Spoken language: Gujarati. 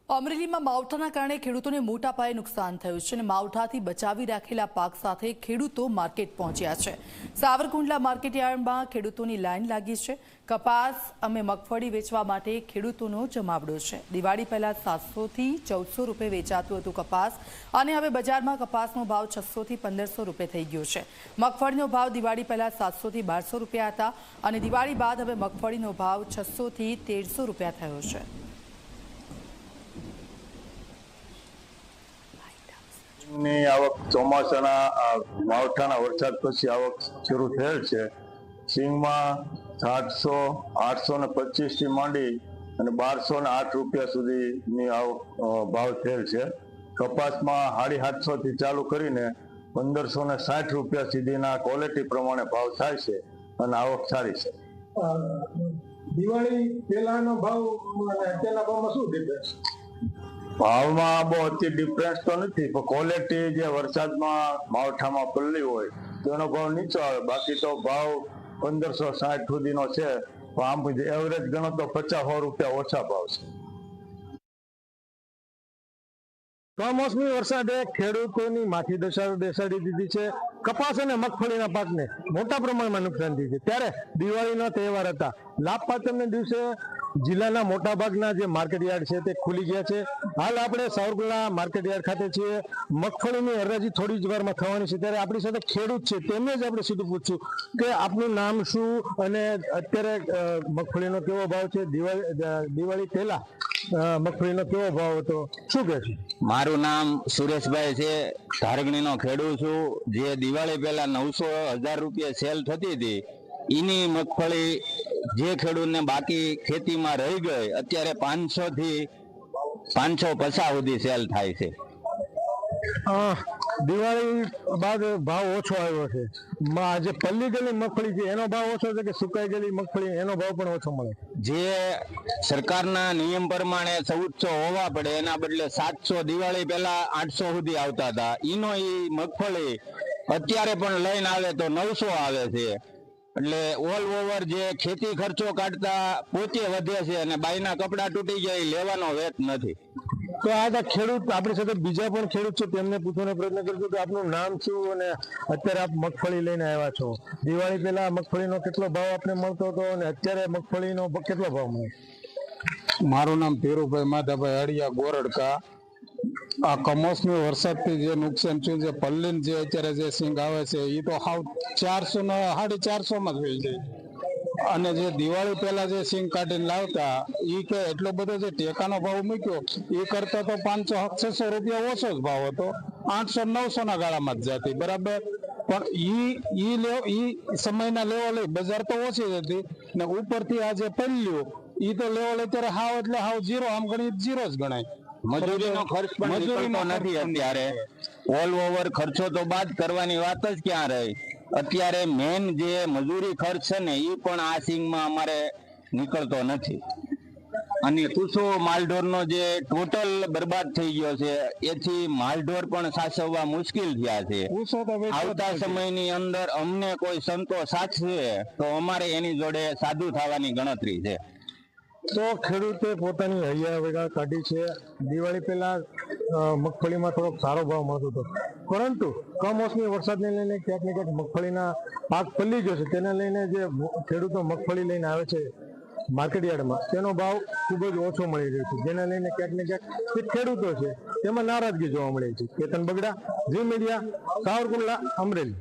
અમરેલીમાં માવઠાના કારણે ખેડૂતોને મોટા પાયે નુકસાન થયું છે અને માવઠાથી બચાવી રાખેલા પાક સાથે ખેડૂતો માર્કેટ પહોંચ્યા છે। સાવરકુંડલા માર્કેટયાર્ડમાં ખેડૂતોની લાઈન લાગી છે। કપાસ અને મગફળી વેચવા માટે ખેડૂતોનો જમાવડો છે। દિવાળી પહેલા 700 થી 1400 રૂપિયા વેચાતું હતું કપાસ અને હવે બજારમાં કપાસનો ભાવ 600 થી 1500 રૂપિયા થઈ ગયો છે। મગફળીનો ભાવ દિવાળી પહેલા 700 થી 1200 રૂપિયા હતા અને દિવાળી બાદ હવે મગફળીનો ભાવ 600 થી 1300 રૂપિયા થયો છે। ની આવક ચોમાસાના માવઠાના વરસાદ પછી આવક શરૂ થયેલ છે। સિંગમાં 700, 825 થી માંડી અને 1208 રૂપિયા સુધીની આવક ભાવ થયેલ છે। કપાસમાં 750 થી ચાલુ કરીને 1560 રૂપિયા સુધીના ક્વોલિટી પ્રમાણે ભાવ થાય છે અને આવક સારી છે। દિવાળી પહેલાનો ભાવ અને અત્યારના ભાવમાં શું ડિફરન્સ? ભાવમાં બહુ અતિ ડિફરન્સ તો નથી, પણ ક્વોલિટી જે વરસાદમાં માવઠામાં પલ્લી હોય તેનો ભાવ નીચો આવે, બાકી તો ભાવ 1560 સુધીનો છે। આમ એવરેજ ગણો તો 50-100 રૂપિયા ઓછા ભાવ છે। કમોસમી વરસાદે ખેડૂતોની માઠી બેસાડી દીધી છે। કપાસ અને મગફળીના પાકને મોટા પ્રમાણમાં નુકસાન થયું છે। ત્યારે દિવાળીનો તહેવાર હતા, લાભ પાંચમના દિવસે જિલ્લાના મોટાભાગના જે માર્કેટયાર્ડ છે તે ખુલી ગયા છે। હાલ આપણે સાવરકુંડલા માર્કેટયાર્ડ ખાતે છીએ। મગફળીની હરાજી થોડી જ વારમાં થવાની છે, ત્યારે આપણી સાથે ખેડૂત છે, તેમને જ આપણે સીધું પૂછશું કે આપનું નામ શું અને અત્યારે મગફળીનો કેવો ભાવ છે? દિવાળી પહેલા મગફળીનો કેવો ભાવ હતો, શું કહે છે? મારું નામ સુરેશભાઈ છે, ધારગણીનો ખેડૂત છું। જે દિવાળી પહેલા 900-1000 રૂપિયા સેલ થતી હતી, એની મગફળી જે ખેડૂતને બાકી ખેતીમાં રહી ગઈ અત્યારે 500 થી 550 સુધી સેલ થાય છે। દિવાળી બાદ ભાવ ઓછો આવ્યો છે। જે પલ્લી ગયેલી મગફળી છે એનો ભાવ ઓછો છે કે સુકાઈ ગયેલી મગફળી એનો ભાવ પણ ઓછો મળે? જે સરકારના નિયમ પ્રમાણે 1400 હોવા પડે એના બદલે 700, દિવાળી પહેલા 800 સુધી આવતા હતા, એનો એ મગફળી અત્યારે પણ લઈને આવે તો 900 આવે છે। એટલે ઓલ ઓવર જે ખેતી ખર્ચો કાઢતા પોતે વધે છે અને બાઈના કપડા તૂટી જાય લેવાનો વેત નથી। તો આ ખેડૂત આપણી સાથે બીજા પણ ખેડૂત છે, તેમને પૂછવાનો પ્રયત્ન કરજો કે આપનું નામ શું અને અત્યારે આપ મગફળી લઈને આવ્યા છો। દિવાળી પહેલા મગફળીનો કેટલો ભાવ આપને મળતો હતો અને અત્યારે મગફળીનો કેટલો ભાવ મળે? મારું નામ ધીરુભાઈ માધાભાઈ હળિયા ગોરડકા। આ કમોસમી વરસાદથી જે નુકસાન થયું છે, પલ્લીન જે અત્યારે જે સિંગ આવે છે એ તો હાવ 400 ને 450 માં જ થઈ જાય, અને જે દિવાળી પહેલા જે સિંગ કાઢીને લાવતા એ કે એટલો બધો જે ટેકાનો ભાવ મૂક્યો એ કરતા તો 500-600 રૂપિયા ઓછો જ ભાવ હતો, 800-900 ના ગાળામાં જ જતી, બરાબર। પણ ઈ સમયના લેવલે બજાર તો ઓછી જ હતી ને ઉપરથી આ જે પલ્લ્યું ઈ તો લેવલ અત્યારે હાવ એટલે હાવ ઝીરો, આમ ગણી ઝીરો જ ગણાય। મજૂરીનો ખર્ચ પણ નીકળતો નથી અત્યારે, ઓલ ઓવર ખર્ચો તો બાદ કરવાની વાત જ ક્યાં રહી। અત્યારે મેન જે મજૂરી ખર્ચ છે ને એ પણ આ સિંગમાં અમારે નીકળતો નથી, અને કુસો માલઢોરનો જે ટોટલ બરબાદ થઈ ગયો છે, એથી માલઢોર પણ સાચવવા મુશ્કેલ થયા છે। આવતા સમયની અંદર અમને કોઈ સંતો સાચવે તો અમારે એની જોડે સાધુ થવાની ગણતરી છે। તો ખેડૂતે પોતાની હૈયા વેગા કાઢી છે। દિવાળી પહેલા મગફળીમાં થોડોક સારો ભાવ મળતો હતો, પરંતુ કમોસમી વરસાદને લઈને ક્યાંક ને ક્યાંક મગફળીના પાક પલ્લી ગયો છે, તેને લઈને જે ખેડૂતો મગફળી લઈને આવે છે માર્કેટયાર્ડમાં તેનો ભાવ ખૂબ જ ઓછો મળી રહ્યો છે, જેને લઈને ક્યાંક ને ક્યાંક જે ખેડૂતો છે તેમાં નારાજગી જોવા મળે છે। કેતન બગડા, ઝી મીડિયા, સાવરકુંડલા, અમરેલી।